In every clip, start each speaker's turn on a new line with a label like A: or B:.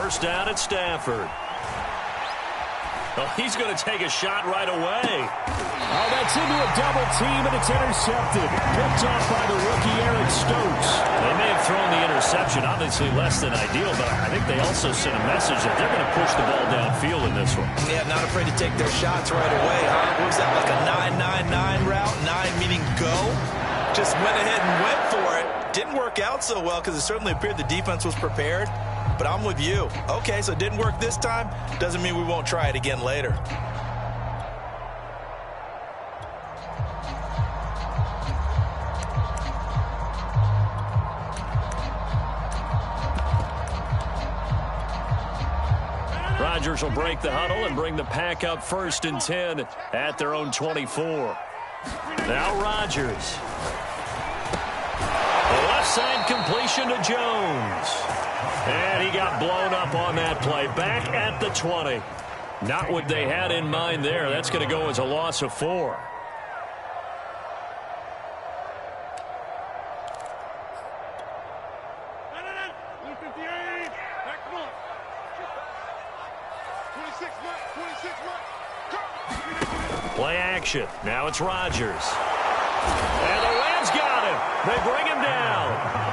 A: first down at Stafford. Oh, he's going to take a shot right away.
B: Oh, that's into a double team, and it's intercepted. Picked off by the rookie Eric Stokes.
A: They may have thrown the interception, obviously less than ideal, but I think they also sent a message that they're going to push the ball downfield in this one.
C: Yeah, not afraid to take their shots right away, huh? What was that, like a 9-9-9 route? 9 meaning go? Just went ahead and went for it. Didn't work out so well because it certainly appeared the defense was prepared. But I'm with you. Okay, so it didn't work this time. Doesn't mean we won't try it again later.
A: Rodgers will break the huddle and bring the pack up 1st and 10 at their own 24. Now Rodgers. The left side completion to Jones. And he got blown up on that play. Back at the 20. Not what they had in mind there. That's going to go as a loss of 4. Play action. Now it's Rodgers. And the Rams got him. They bring him down.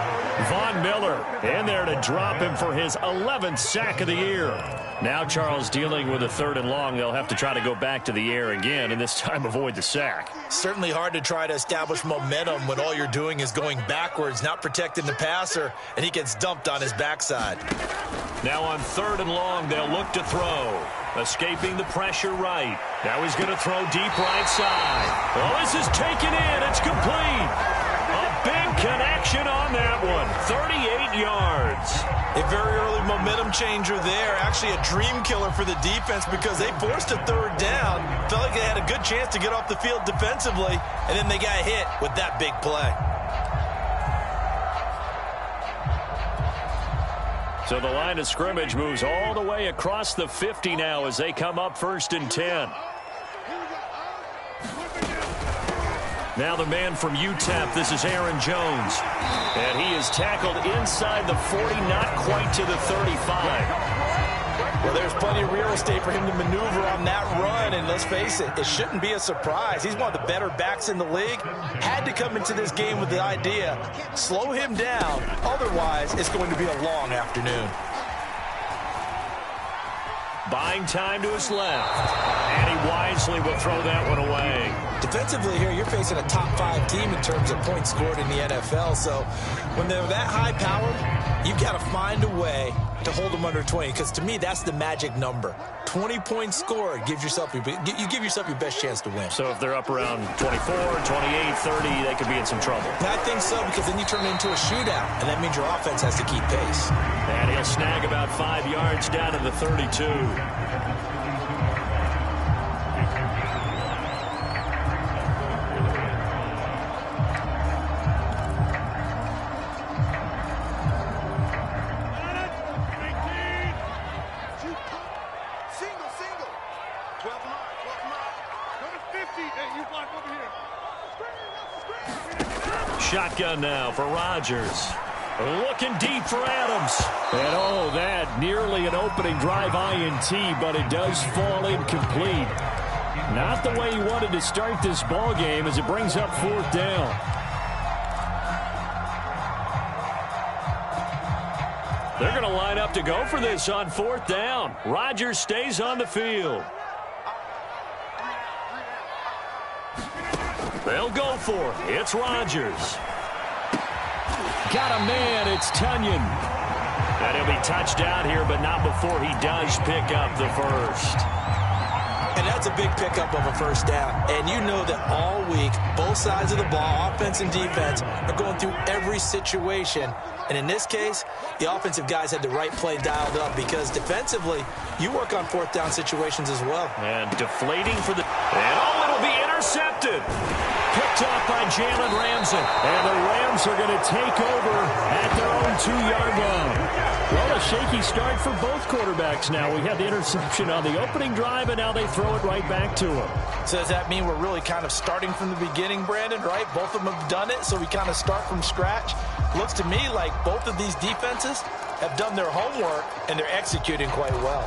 A: Von Miller in there to drop him for his 11th sack of the year. Now Charles dealing with a 3rd and long. They'll have to try to go back to the air again, and this time avoid the sack.
C: Certainly hard to try to establish momentum when all you're doing is going backwards, not protecting the passer, and he gets dumped on his backside.
A: Now on 3rd and long, they'll look to throw. Escaping the pressure right. Now he's going to throw deep right side. Oh, this is taken in. It's complete. A big connection on that one. 38 yards.
C: A very early momentum changer there. Actually a dream killer for the defense because they forced a 3rd down. Felt like they had a good chance to get off the field defensively, and then they got hit with that big play.
A: So the line of scrimmage moves all the way across the 50 now as they come up 1st and 10. Now the man from UTEP, this is Aaron Jones. And he is tackled inside the 40, not quite to the 35.
C: Well, there's plenty of real estate for him to maneuver on that run, and let's face it, it shouldn't be a surprise. He's one of the better backs in the league. Had to come into this game with the idea, slow him down, otherwise it's going to be a long afternoon.
A: Buying time to his left, and he wisely will throw that one away.
C: Defensively here, you're facing a top 5 team in terms of points scored in the NFL, so when they're that high-powered, you've got to find a way to hold them under 20, because to me, that's the magic number. 20 points scored, you give yourself your best chance to win.
A: So if they're up around 24, 28, 30, they could be in some trouble.
C: I think so, because then you turn it into a shootout, and that means your offense has to keep pace.
A: And he'll snag about 5 yards down to the 32. Shotgun now for Rodgers. Looking deep for Adams.
B: And oh, that nearly an opening drive INT, but it does fall incomplete. Not the way he wanted to start this ball game as it brings up 4th down.
A: They're going to line up to go for this on 4th down. Rodgers stays on the field. They'll go for it. It's Rodgers.
B: Got a man. It's Tunyon.
A: And he'll be touched out here, but not before he does pick up the first.
C: And that's a big pickup of a 1st down. And you know that all week, both sides of the ball, offense and defense, are going through every situation. And in this case, the offensive guys had the right play dialed up because defensively, you work on 4th down situations as well.
A: And deflating for the... And oh, it'll be intercepted. Picked off by Jalen Ramsey.
B: And the Rams are going to take over at their own 2-yard line. Well, a shaky start for both quarterbacks now. We had the interception on the opening drive, and now they throw it right back to him.
C: So does that mean we're really kind of starting from the beginning, Brandon, right? Both of them have done it, so we kind of start from scratch. Looks to me like both of these defenses have done their homework, and they're executing quite well.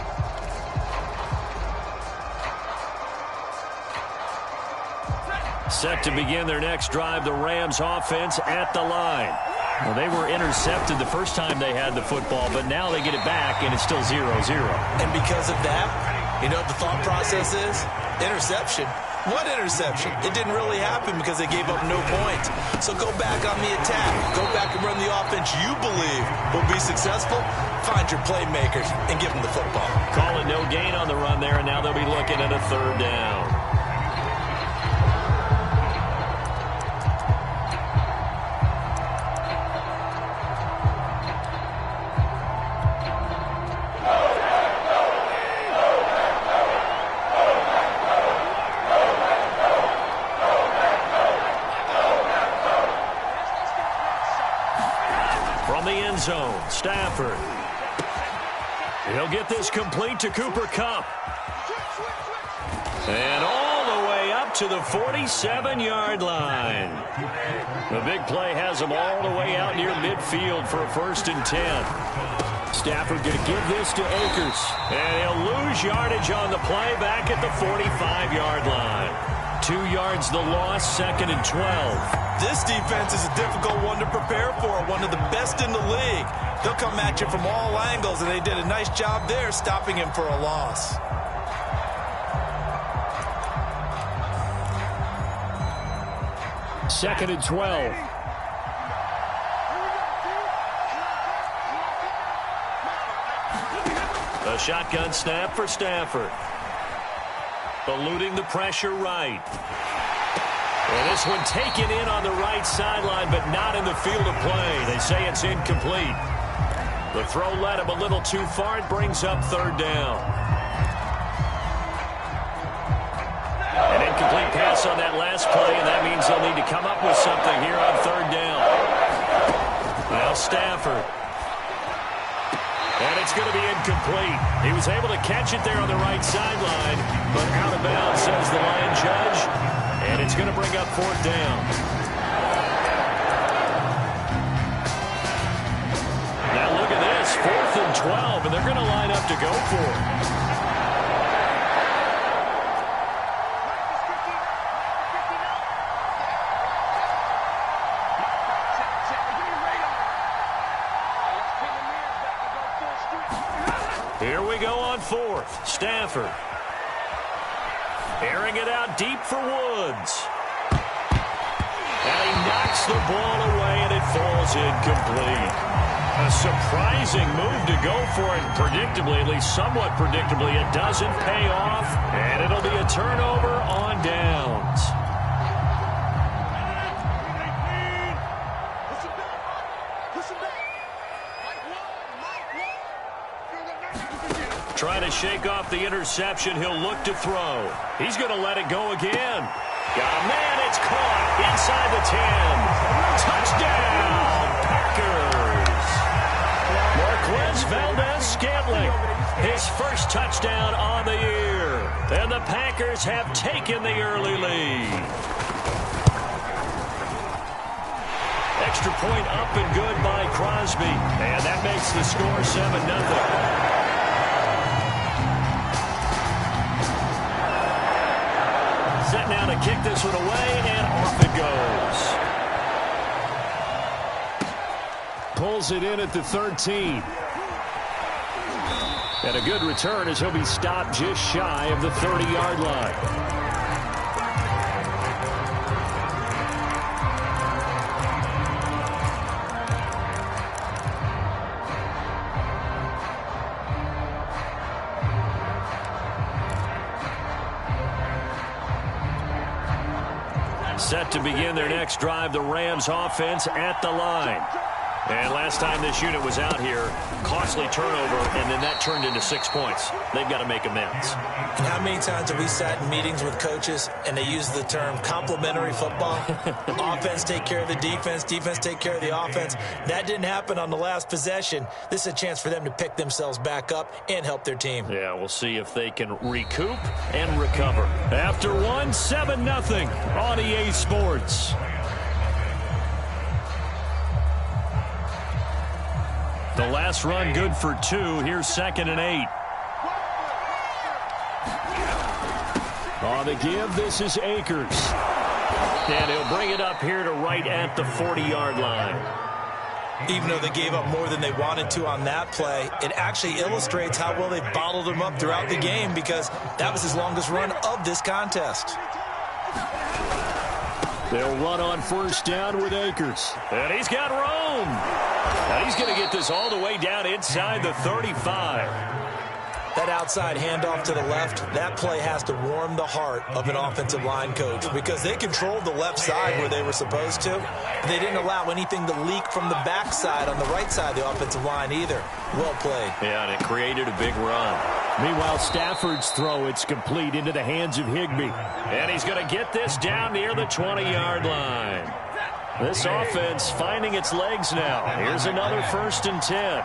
B: Set to begin their next drive, the Rams offense at the line. Well, they were intercepted the first time they had the football, but now they get it back, and it's still 0-0.
C: And because of that, you know what the thought process is? Interception. What interception? It didn't really happen because they gave up no points. So go back on the attack. Go back and run the offense you believe will be successful. Find your playmakers and give them the football.
B: Call it no gain on the run there, and now they'll be looking at a third down. Zone. Stafford. He'll get this complete to Cooper Kupp. And all the way up to the 47-yard line. The big play has him all the way out near midfield for a 1st and 10. Stafford going to give this to Akers. And he'll lose yardage on the play back at the 45-yard line. 2 yards the loss, 2nd and 12.
C: This defense is a difficult one to prepare for, one of the best in the league. They'll come at you from all angles, and they did a nice job there stopping him for a loss.
B: Second and 12. A shotgun snap for Stafford. Eluding the pressure right. And this one taken in on the right sideline, but not in the field of play. They say it's incomplete. The throw led him a little too far. It brings up 3rd down. An incomplete pass on that last play, and that means they'll need to come up with something here on 3rd down. Now Stafford. And it's going to be incomplete. He was able to catch it there on the right sideline, but out of bounds, says the line judge. And it's going to bring up 4th down. Now look at this, 4th and 12, and they're going to line up to go for it. Here we go on 4th. Stafford. Airing it out deep for Woods. And he knocks the ball away, and it falls incomplete. A surprising move to go for it. Predictably, at least somewhat predictably, it doesn't pay off, and it'll be a turnover on downs. Trying to shake off the interception. He'll look to throw. He's going to let it go again. Got a man. It's caught inside the 10. Touchdown, Packers. Marquez Valdes-Scantling, his first touchdown on the year. And the Packers have taken the early lead. Extra point up and good by Crosby. And that makes the score 7-0. Set now to kick this one away, and off it goes. Pulls it in at the 13. And a good return as he'll be stopped just shy of the 30-yard line. Set to begin their next drive, the Rams offense at the line. And last time this unit was out here, costly turnover, and then that turned into 6 points. They've got to make amends.
C: And how many times have we sat in meetings with coaches and they use the term complementary football? Offense take care of the defense, defense take care of the offense. That didn't happen on the last possession. This is a chance for them to pick themselves back up and help their team.
B: Yeah, we'll see if they can recoup and recover. After one, 7-0 on EA Sports.
A: The last run good for 2. Here's 2nd and 8. On the give, this is Akers. And he'll bring it up here to right at the 40-yard line.
C: Even though they gave up more than they wanted to on that play, it actually illustrates how well they bottled him up throughout the game, because that was his longest run of this contest.
A: They'll run on 1st down with Akers. And he's got room. Now he's going to get this all the way down inside the 35.
C: That outside handoff to the left, that play has to warm the heart of an offensive line coach, because they controlled the left side where they were supposed to. They didn't allow anything to leak from the backside on the right side of the offensive line either. Well played.
A: Yeah, and it created a big run. Meanwhile, Stafford's throw, it's complete into the hands of Higbee. And he's going to get this down near the 20-yard line. This offense finding its legs now. Here's another 1st and 10.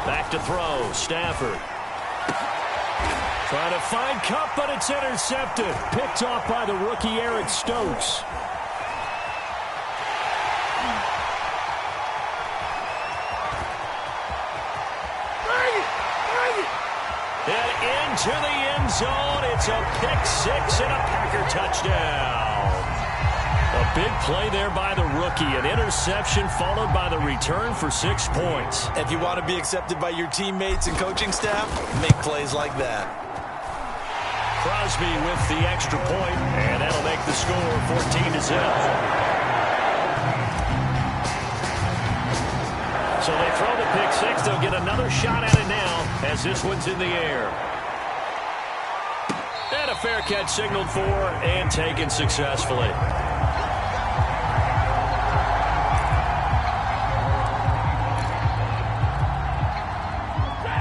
A: Back to throw, Stafford. Trying to find Kupp, but it's intercepted. Picked off by the rookie Eric Stokes. And into the end zone, it's a pick 6 and a Packer touchdown. A big play there by the rookie. An interception followed by the return for 6 points.
C: If you want to be accepted by your teammates and coaching staff, make plays like that.
A: Crosby with the extra point, and that'll make the score 14-0. So they throw the pick 6. They'll get another shot at it now as this one's in the air. And a fair catch signaled for and taken successfully.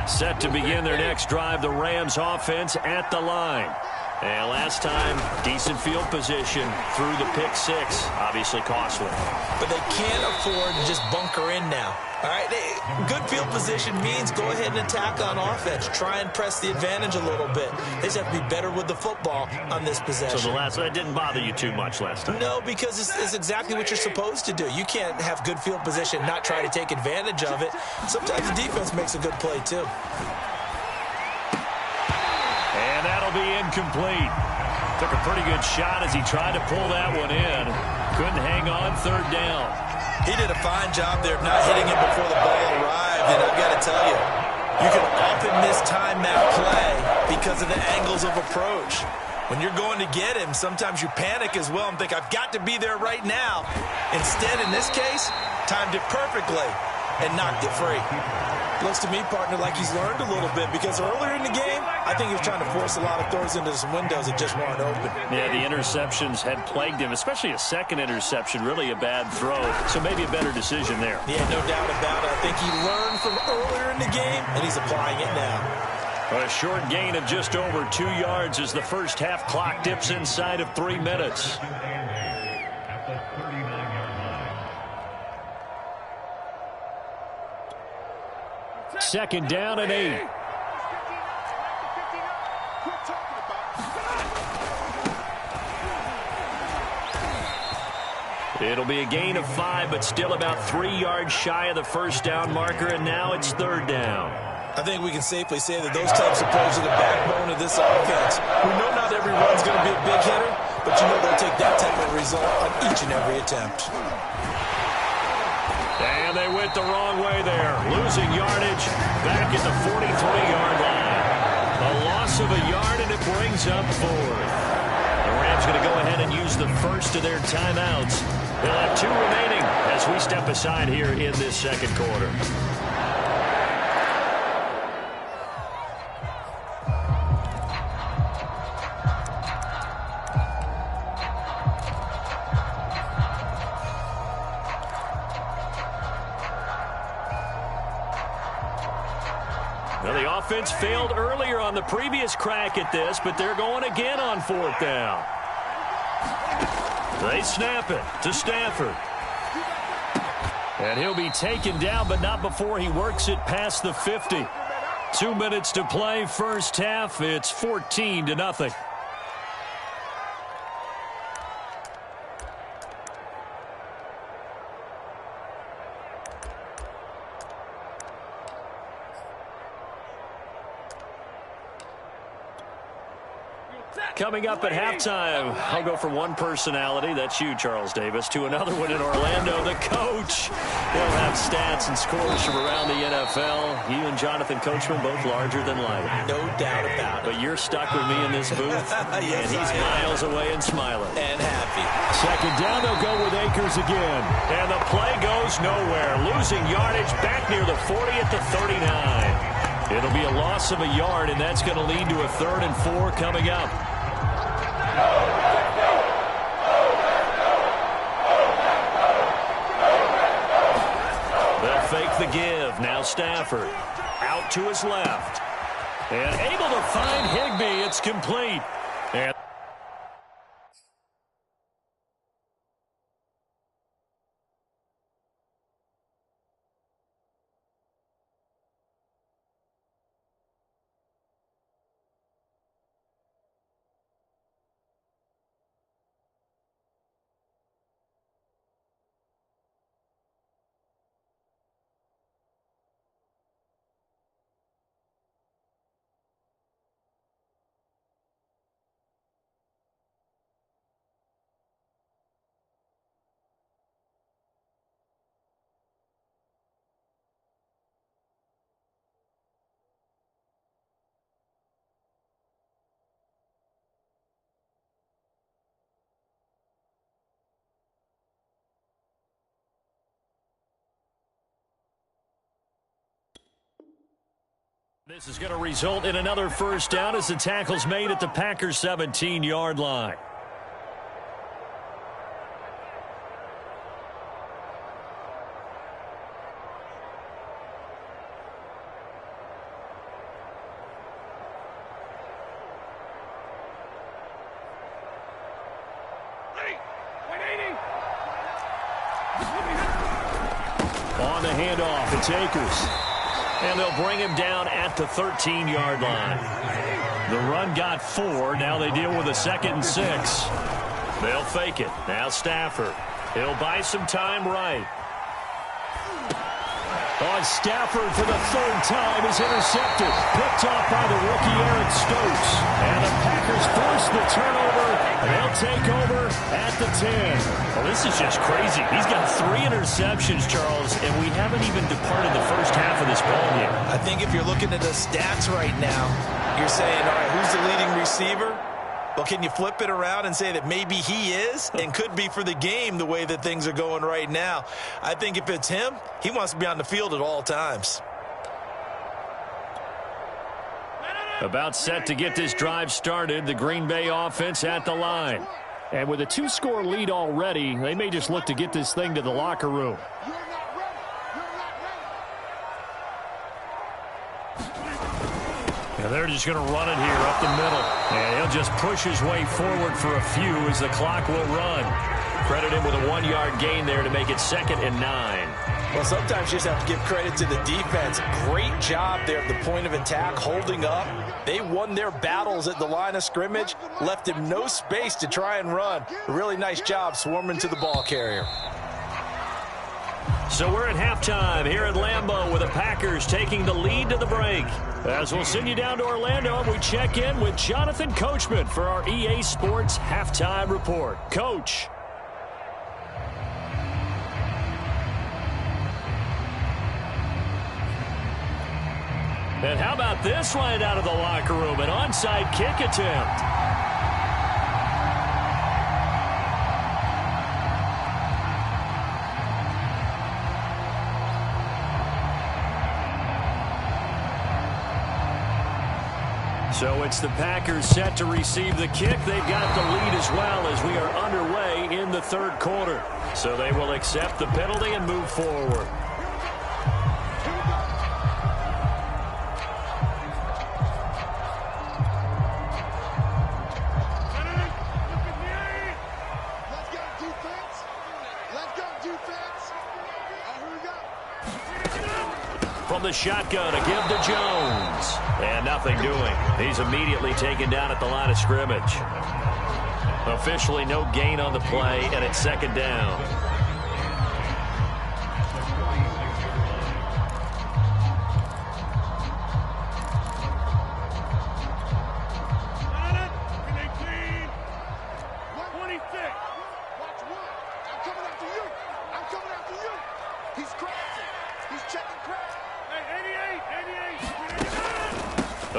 A: Set to begin their next drive, the Rams offense at the line. And last time, decent field position through the pick 6. Obviously costly.
C: But they can't afford to just bunker in now. All right, good field position means go ahead and attack on offense. Try and press the advantage a little bit. They just have to be better with the football on this possession.
A: So that didn't bother you too much last time?
C: No, because it's exactly what you're supposed to do. You can't have good field position, not try to take advantage of it. Sometimes the defense makes a good play, too.
A: And that'll be incomplete. Took a pretty good shot as he tried to pull that one in. Couldn't hang on 3rd down.
C: He did a fine job there of not hitting it before the ball arrived. And I've got to tell you, you can often mistime that play because of the angles of approach. When you're going to get him, sometimes you panic as well and think, I've got to be there right now. Instead, in this case, timed it perfectly and knocked it free. Looks to me, partner, like he's learned a little bit, because earlier in the game, I think he was trying to force a lot of throws into some windows that just weren't open.
A: Yeah, the interceptions had plagued him, especially a second interception, really a bad throw. So maybe a better decision there.
C: Yeah, no doubt about it. I think he learned from earlier in the game, and he's applying it now.
A: A short gain of just over 2 yards as the first half clock dips inside of 3 minutes. Second down and 8. It'll be a gain of 5, but still about 3 yards shy of the first down marker, and now it's 3rd down.
C: I think we can safely say that those types of plays are the backbone of this offense. We know not every run's going to be a big hitter, but you know they'll take that type of result on each and every attempt.
A: And they went the wrong way there. Losing yardage back at the 43-yard line. A loss of a yard, and it brings up 4th. The Rams going to go ahead and use the first of their timeouts. They'll have 2 remaining as we step aside here in this second quarter. Well, the offense failed earlier on the previous crack at this, but they're going again on 4th down. They snap it to Stafford. And he'll be taken down, but not before he works it past the 50. 2 minutes to play, first half. It's 14-0. Coming up at halftime, I'll go from one personality, that's you, Charles Davis, to another one in Orlando, the coach. He'll have stats and scores from around the NFL. You and Jonathan Coachman, both larger than life.
C: No doubt about it.
A: But you're stuck with me in this booth,
C: yes,
A: and he's miles away and smiling.
C: And happy.
B: Second down, they'll go with Akers again.
A: And the play goes nowhere, losing yardage back near the 40 at the 39. It'll be a loss of a yard, and that's going to lead to a 3rd and 4 coming up. They'll fake the give. Now Stafford out to his left. And able to find Higbee. It's complete. And this is going to result in another first down as the tackle's made at the Packers' 17-yard line. On the handoff, it's Akers. And they'll bring him down at the 13-yard line. The run got 4. Now they deal with a 2nd and 6. They'll fake it. Now Stafford. He'll buy some time right. On Stafford for the 3rd time is intercepted. Picked off by the rookie Eric Stokes. And the Packers force the turnover. They'll take over at the 10. Well, this is just crazy. He's got 3 interceptions, Charles, and we haven't even departed the first half of this ball game.
C: I think if you're looking at the stats right now, you're saying, all right, who's the leading receiver? Well, can you flip it around and say that maybe he is and could be for the game the way that things are going right now? I think if it's him, he wants to be on the field at all times.
A: About set to get this drive started, the Green Bay offense at the line. And with a 2-score lead already, they may just look to get this thing to the locker room. And they're just going to run it here up the middle. And he'll just push his way forward for a few as the clock will run. Credit him with a 1-yard gain there to make it 2nd and 9.
C: Well, sometimes you just have to give credit to the defense. Great job there at the point of attack, holding up. They won their battles at the line of scrimmage, left him no space to try and run. A really nice job swarming to the ball carrier.
A: So we're at halftime here at Lambeau with the Packers taking the lead to the break. As we'll send you down to Orlando and we check in with Jonathan Coachman for our EA Sports Halftime Report. Coach. And how about this right out of the locker room? An onside kick attempt. So it's the Packers set to receive the kick. They've got the lead as well as we are underway in the 3rd quarter. So they will accept the penalty and move forward. From the shotgun, a give to Jones. And nothing doing. He's immediately taken down at the line of scrimmage. Officially no gain on the play, and it's 2nd down.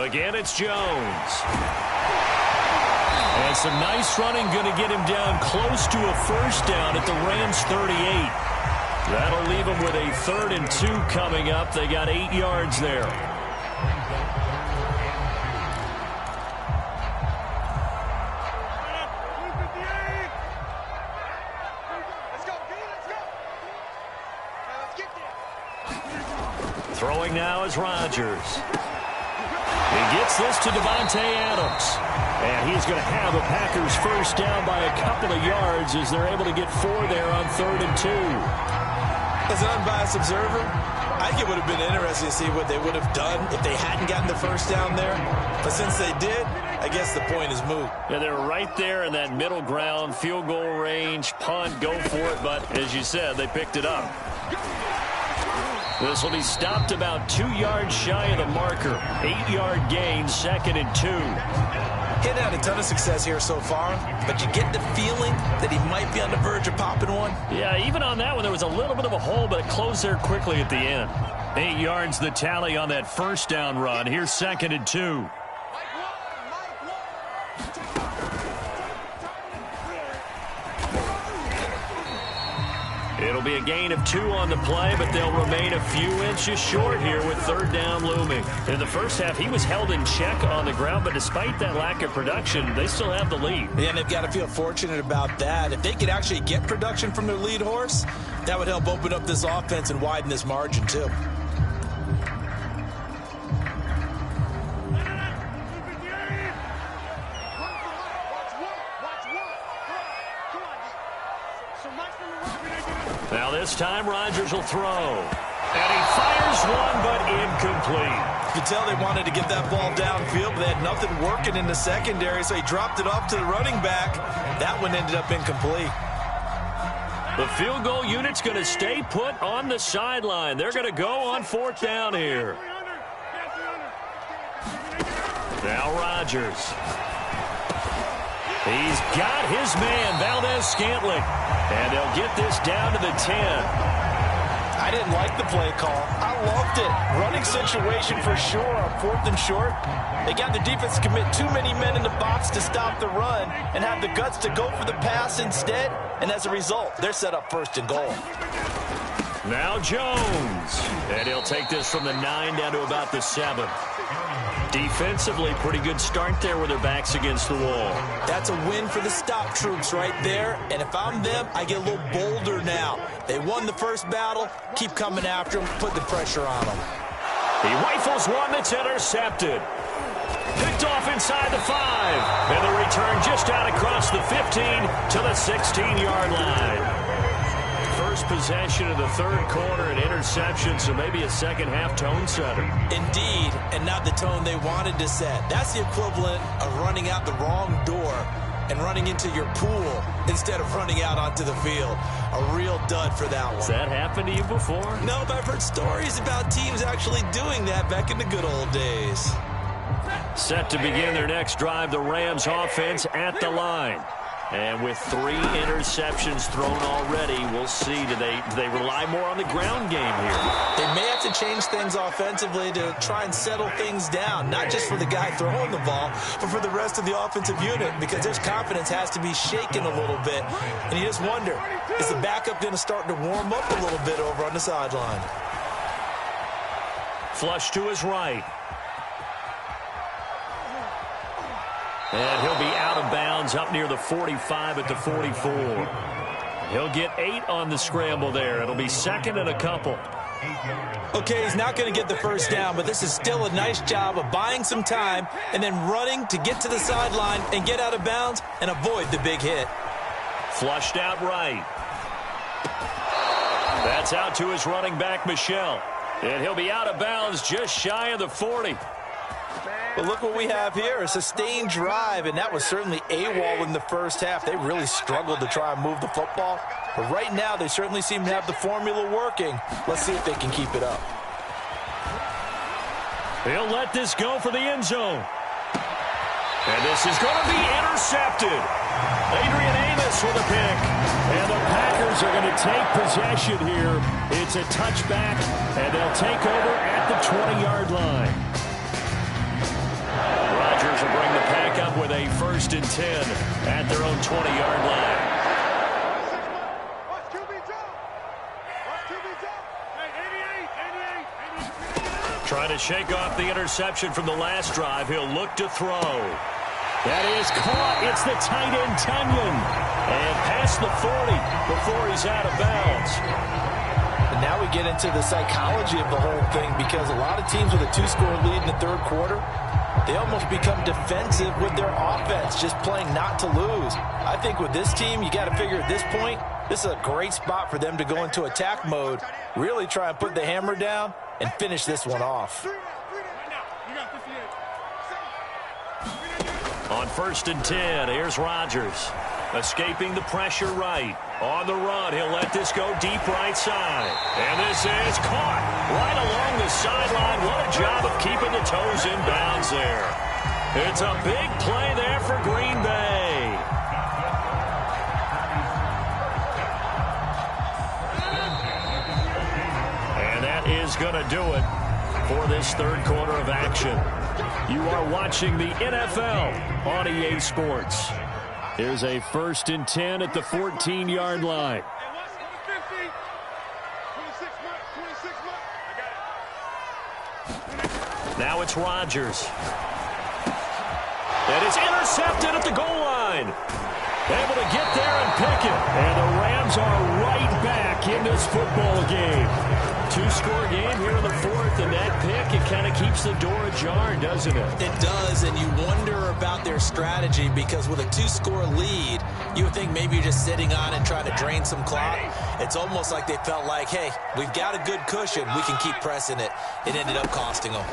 A: Again, it's Jones. And some nice running going to get him down close to a first down at the Rams 38. That'll leave him with a 3rd and 2 coming up. They got 8 yards there. Throwing now is Rodgers. He gets this to Davante Adams. And he's going to have a Packers first down by a couple of yards as they're able to get 4 there on 3rd and 2.
C: As an unbiased observer, I think it would have been interesting to see what they would have done if they hadn't gotten the first down there. But since they did, I guess the point is moot.
A: Yeah, they're right there in that middle ground, field goal range, punt, go for it. But as you said, they picked it up. This will be stopped about 2 yards shy of the marker. 8-yard gain, 2nd and 2.
C: He'd had a ton of success here so far, but you get the feeling that he might be on the verge of popping one.
A: Yeah, even on that one, there was a little bit of a hole, but it closed there quickly at the end. 8 yards the tally on that first down run. Here's 2nd and 2. It'll be a gain of 2 on the play, but they'll remain a few inches short here with 3rd down looming. In the first half, he was held in check on the ground, but despite that lack of production, they still have the lead.
C: Yeah, and they've got to feel fortunate about that. If they could actually get production from their lead horse, that would help open up this offense and widen this margin, too.
A: Now this time, Rodgers will throw. And he fires one, but incomplete.
C: You could tell they wanted to get that ball downfield, but they had nothing working in the secondary, so he dropped it off to the running back. That one ended up incomplete.
A: The field goal unit's going to stay put on the sideline. They're going to go on 4th down here. Now Rodgers. He's got his man, Valdez-Scantling. And they'll get this down to the 10.
C: I didn't like the play call. I loved it. Running situation for sure on 4th and short. They got the defense to commit too many men in the box to stop the run and have the guts to go for the pass instead. And as a result, they're set up 1st and goal.
A: Now Jones. And he'll take this from the 9 down to about the 7. Defensively, pretty good start there with their backs against the wall.
C: That's a win for the stop troops right there. And if I'm them, I get a little bolder now. They won the first battle. Keep coming after them. Put the pressure on them.
A: He rifles one that's intercepted. Picked off inside the 5. And the return just out across the 15 to the 16-yard line. First possession of the 3rd quarter, an interception, so maybe a second-half tone setter.
C: Indeed, and not the tone they wanted to set. That's the equivalent of running out the wrong door and running into your pool instead of running out onto the field. A real dud for that one.
A: Has that happened to you before?
C: No, but I've heard stories about teams actually doing that back in the good old days.
A: Set to begin their next drive, the Rams offense at the line. And with 3 interceptions thrown already, we'll see. Do they rely more on the ground game here?
C: They may have to change things offensively to try and settle things down, not just for the guy throwing the ball, but for the rest of the offensive unit, because their confidence has to be shaken a little bit. And you just wonder, is the backup going to start to warm up a little bit over on the sideline?
A: Flush to his right. And he'll be out of bounds up near the 45 at the 44. He'll get 8 on the scramble there. It'll be 2nd and a couple.
C: Okay, he's not going to get the first down, but this is still a nice job of buying some time and then running to get to the sideline and get out of bounds and avoid the big hit.
A: Flushed out right. That's out to his running back, Michel. And he'll be out of bounds just shy of the 40.
C: But look what we have here, a sustained drive, and that was certainly AWOL in the first half. They really struggled to try and move the football. But right now, they certainly seem to have the formula working. Let's see if they can keep it up.
A: He'll let this go for the end zone. And this is going to be intercepted. Adrian Amos with a pick. And the Packers are going to take possession here. It's a touchback, and they'll take over at the 20-yard line. a 1st and 10 at their own 20-yard line. Trying to shake off the interception from the last drive. He'll look to throw. That is caught. It's the tight end, Tunyon. And past the 40 before he's out of bounds.
C: And now we get into the psychology of the whole thing, because a lot of teams with a 2-score lead in the third quarter, they almost become defensive with their offense, just playing not to lose. I think with this team, you got to figure at this point, this is a great spot for them to go into attack mode, really try and put the hammer down and finish this one off.
A: On 1st and 10, here's Rodgers. Escaping the pressure right. On the run, he'll let this go deep right side. And this is caught right along the sideline. What a job of keeping the toes in bounds there. It's a big play there for Green Bay. And that is going to do it for this third quarter of action. You are watching the NFL on EA Sports. Here's a 1st and 10 at the 14-yard line. Now it's Rodgers. And it's intercepted at the goal line. Able to get there and pick it. And the Rams are right back in this football game. 2-score game here in the fourth, and that pick, it kind of keeps the door ajar, doesn't it?
C: It does, and you wonder about their strategy, because with a 2-score lead, you would think maybe you're just sitting on it trying to drain some clock. It's almost like they felt like, hey, we've got a good cushion. We can keep pressing it. It ended up costing them.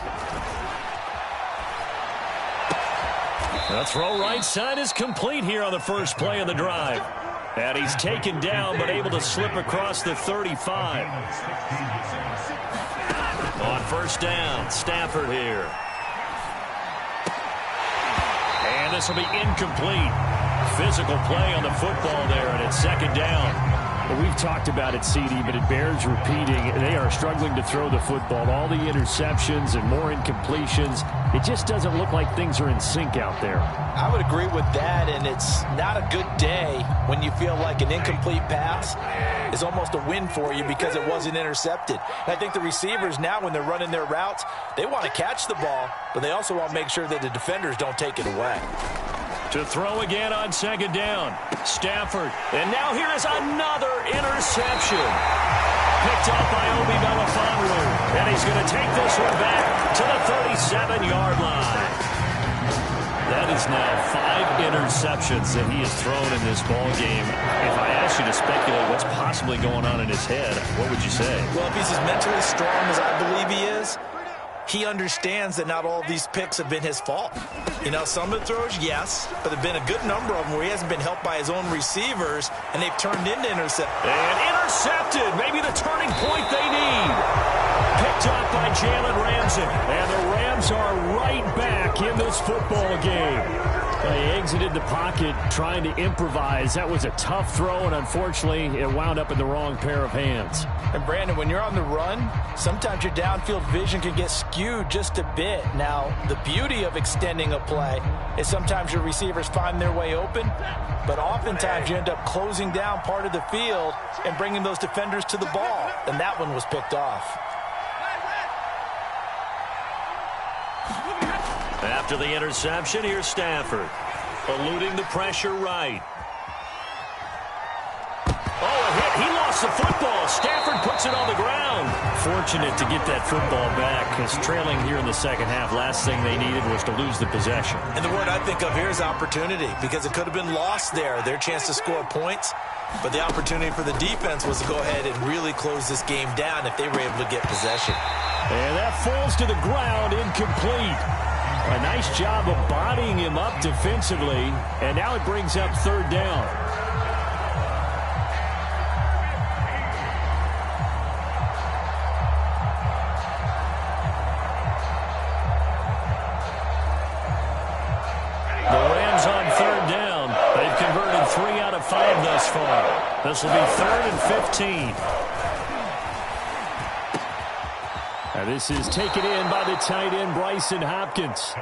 A: The throw right side is complete here on the first play of the drive. And he's taken down, but able to slip across the 35. On 1st down, Stafford here. And this will be incomplete. Physical play on the football there, and it's 2nd down.
B: Well, we've talked about it, CD, but it bears repeating. They are struggling to throw the football. All the interceptions and more incompletions. It just doesn't look like things are in sync out there.
C: I would agree with that, and it's not a good day when you feel like an incomplete pass is almost a win for you because it wasn't intercepted. And I think the receivers now, when they're running their routes, they want to catch the ball, but they also want to make sure that the defenders don't take it away.
A: To throw again on 2nd down. Stafford. And now here is another interception. Picked up by Obi Melifonwu. And he's going to take this one back to the 37-yard line. That is now 5 interceptions that he has thrown in this ball game. If I asked you to speculate what's possibly going on in his head, what would you say?
C: Well, if he's as mentally strong as I believe he is, he understands that not all of these picks have been his fault. You know, some of the throws, yes, but there have been a good number of them where he hasn't been helped by his own receivers, and they've turned into interceptions.
A: And intercepted, maybe the turning point they need. Picked up by Jalen Ramsey. And the Rams are right back in this football game.
B: They exited the pocket trying to improvise. That was a tough throw, and unfortunately, it wound up in the wrong pair of hands.
C: And, Brandon, when you're on the run, sometimes your downfield vision can get skewed just a bit. Now, the beauty of extending a play is sometimes your receivers find their way open, but oftentimes you end up closing down part of the field and bringing those defenders to the ball, and that one was picked off.
A: After the interception, here's Stafford. Eluding the pressure right. Oh, a hit. He lost the football. Stafford puts it on the ground.
B: Fortunate to get that football back, because trailing here in the second half, last thing they needed was to lose the possession.
C: And the word I think of here is opportunity, because it could have been lost there, their chance to score points. But the opportunity for the defense was to go ahead and really close this game down if they were able to get possession.
B: And that falls to the ground, incomplete. A nice job of bodying him up defensively, and now it brings up 3rd down.
A: The Rams on 3rd down. They've converted 3 out of 5 thus far. This will be 3rd and 15. And this is taken in by the tight end, Brycen Hopkins.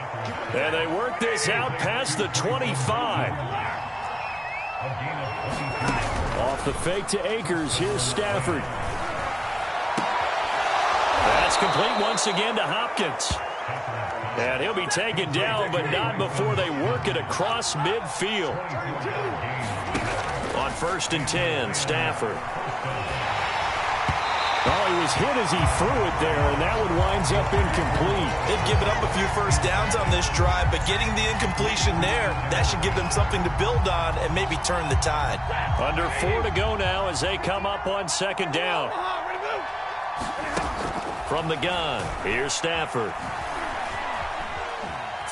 A: And they work this out past the 25. Off the fake to Akers. Here's Stafford. That's complete once again to Hopkins. And he'll be taken down, but not before they work it across midfield. On 1st and 10, Stafford. Oh, he was hit as he threw it there, and that one winds up incomplete.
C: They've given up a few first downs on this drive, but getting the incompletion there, that should give them something to build on and maybe turn the tide.
A: Under 4 to go now as they come up on 2nd down. From the gun, here's Stafford.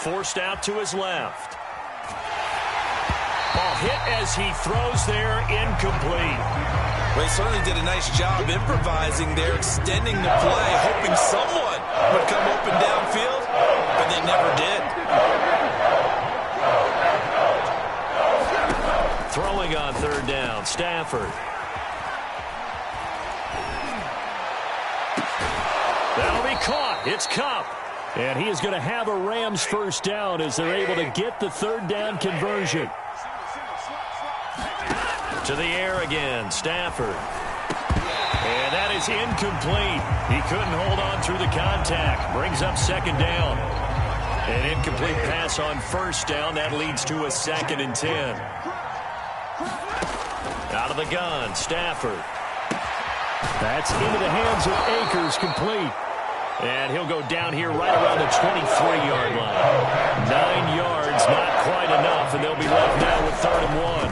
A: Forced out to his left. Ball hit as he throws there, incomplete.
C: Well, he certainly did a nice job improvising there, extending the play, hoping someone would come open downfield, but they never did.
A: Throwing on 3rd down, Stafford. That'll be caught. It's Kupp. And he is going to have a Rams first down as they're able to get the 3rd down conversion. To the air again, Stafford. And that is incomplete. He couldn't hold on through the contact. Brings up 2nd down. An incomplete pass on 1st down. That leads to a 2nd and 10. Out of the gun, Stafford. That's into the hands of Akers, complete. And he'll go down here right around the 23-yard line. 9 yards, not quite enough, and they'll be left now with 3rd and 1.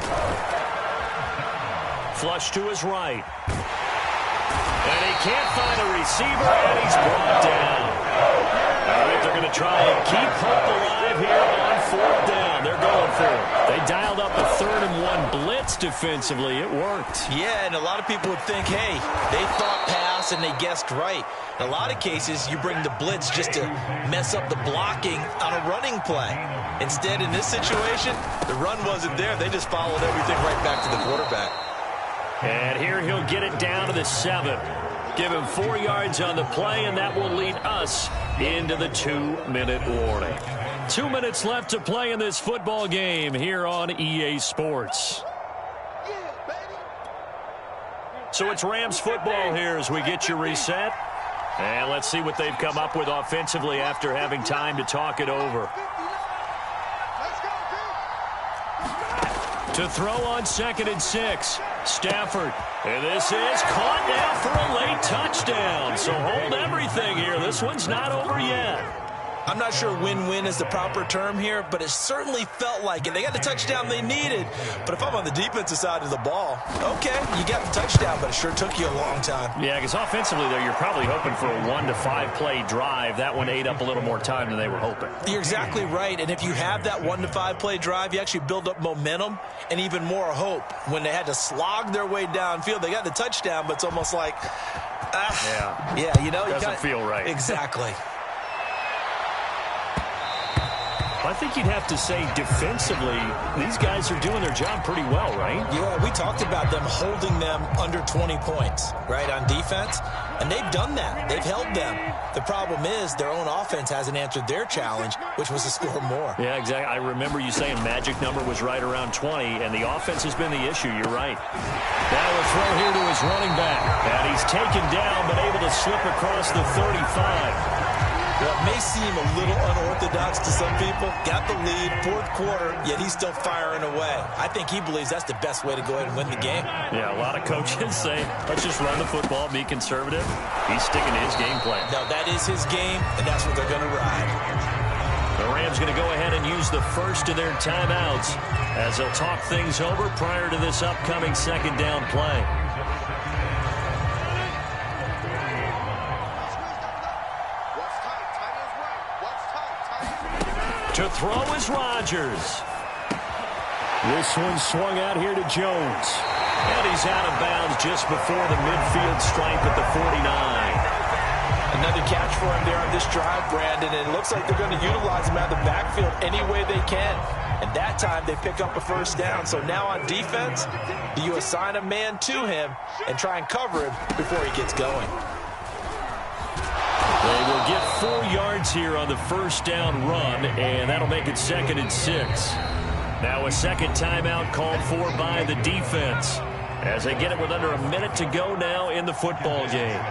A: Flush to his right. And he can't find a receiver, and he's brought down. All right, they're going to try and keep hope alive here on 4th down. They're going for it. They dialed up a 3rd and 1 blitz defensively. It worked.
C: Yeah, and a lot of people would think, hey, they thought pass and they guessed right. In a lot of cases, you bring the blitz just to mess up the blocking on a running play. Instead, in this situation, the run wasn't there. They just followed everything right back to the quarterback.
A: And here he'll get it down to the 7. Give him 4 yards on the play, and that will lead us into the 2-minute warning. 2 minutes left to play in this football game here on EA Sports. So it's Rams football here as we get you reset. And let's see what they've come up with offensively after having time to talk it over. To throw on 2nd and 6, Stafford. And this is caught now for a late touchdown. So hold everything here. This one's not over yet.
C: I'm not sure win-win is the proper term here, but it certainly felt like it. They got the touchdown they needed, but if I'm on the defensive side of the ball, okay, you got the touchdown, but it sure took you a long time.
A: Yeah, because offensively, though, you're probably hoping for a 1 to 5 play drive. That one ate up a little more time than they were hoping.
C: You're exactly right, and if you have that 1 to 5 play drive, you actually build up momentum and even more hope. When they had to slog their way downfield, they got the touchdown, but it's almost like, yeah, you know,
A: doesn't feel right.
C: Exactly.
A: I think you'd have to say defensively, these guys are doing their job pretty well, right?
C: Yeah, we talked about them holding them under 20 points, right, on defense, and they've done that. They've held them. The problem is their own offense hasn't answered their challenge, which was to score more.
A: Yeah, exactly. I remember you saying magic number was right around 20, and the offense has been the issue. You're right. Now a throw here to his running back, and he's taken down but able to slip across the 35.
C: Well, it may seem a little unorthodox to some people. Got the lead, 4th quarter, yet he's still firing away. I think he believes that's the best way to go ahead and win the game.
A: Yeah, a lot of coaches say, let's just run the football, be conservative. He's sticking to his game plan.
C: No, that is his game, and that's what they're going to ride.
A: The Rams going to go ahead and use the first of their timeouts as they'll talk things over prior to this upcoming 2nd down play. To throw is Rodgers. This one swung out here to Jones. And he's out of bounds just before the midfield stripe at the 49.
C: Another catch for him there on this drive, Brandon. And it looks like they're going to utilize him out of the backfield any way they can. And that time they pick up a first down. So now on defense, do you assign a man to him and try and cover him before he gets going?
A: They will get 4 yards here on the first down run, and that'll make it 2nd and 6. Now a second timeout called for by the defense as they get it with under a minute to go now in the football game.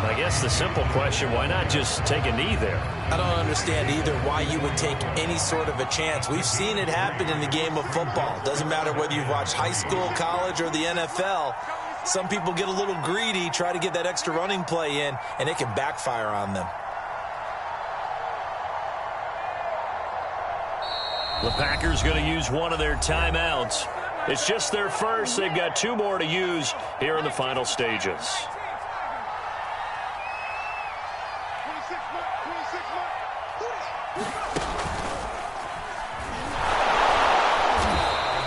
A: I guess the simple question, why not just take a knee there?
C: I don't understand either why you would take any sort of a chance. We've seen it happen in the game of football. Doesn't matter whether you've watched high school, college, or the NFL. Some people get a little greedy, try to get that extra running play in, and it can backfire on them.
A: The Packers going to use one of their timeouts. It's just their first. They've got 2 more to use here in the final stages.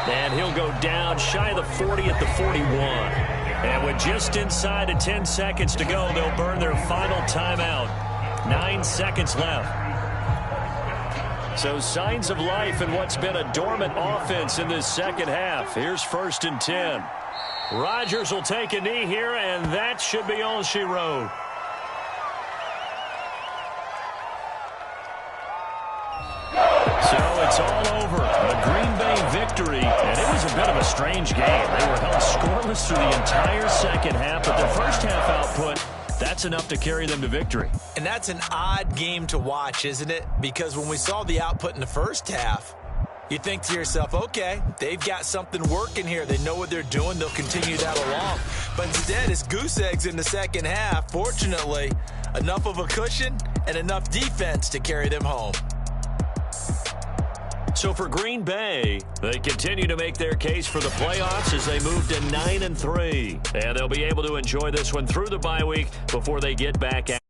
A: And he'll go down shy of the 40 at the 41. And with just inside of 10 seconds to go, they'll burn their final timeout. 9 seconds left. So signs of life in what's been a dormant offense in this second half. Here's 1st and 10. Rodgers will take a knee here, and that should be all she wrote. So it's all over. A Green Bay victory, and it was a bit of a strange game. They were held scoreless through the entire second half, but their first half output, that's enough to carry them to victory.
C: And that's an odd game to watch, isn't it? Because when we saw the output in the first half, you think to yourself, okay, they've got something working here. They know what they're doing. They'll continue that along. But instead, it's goose eggs in the second half. Fortunately, enough of a cushion and enough defense to carry them home.
A: So for Green Bay, they continue to make their case for the playoffs as they move to 9-3. And they'll be able to enjoy this one through the bye week before they get back at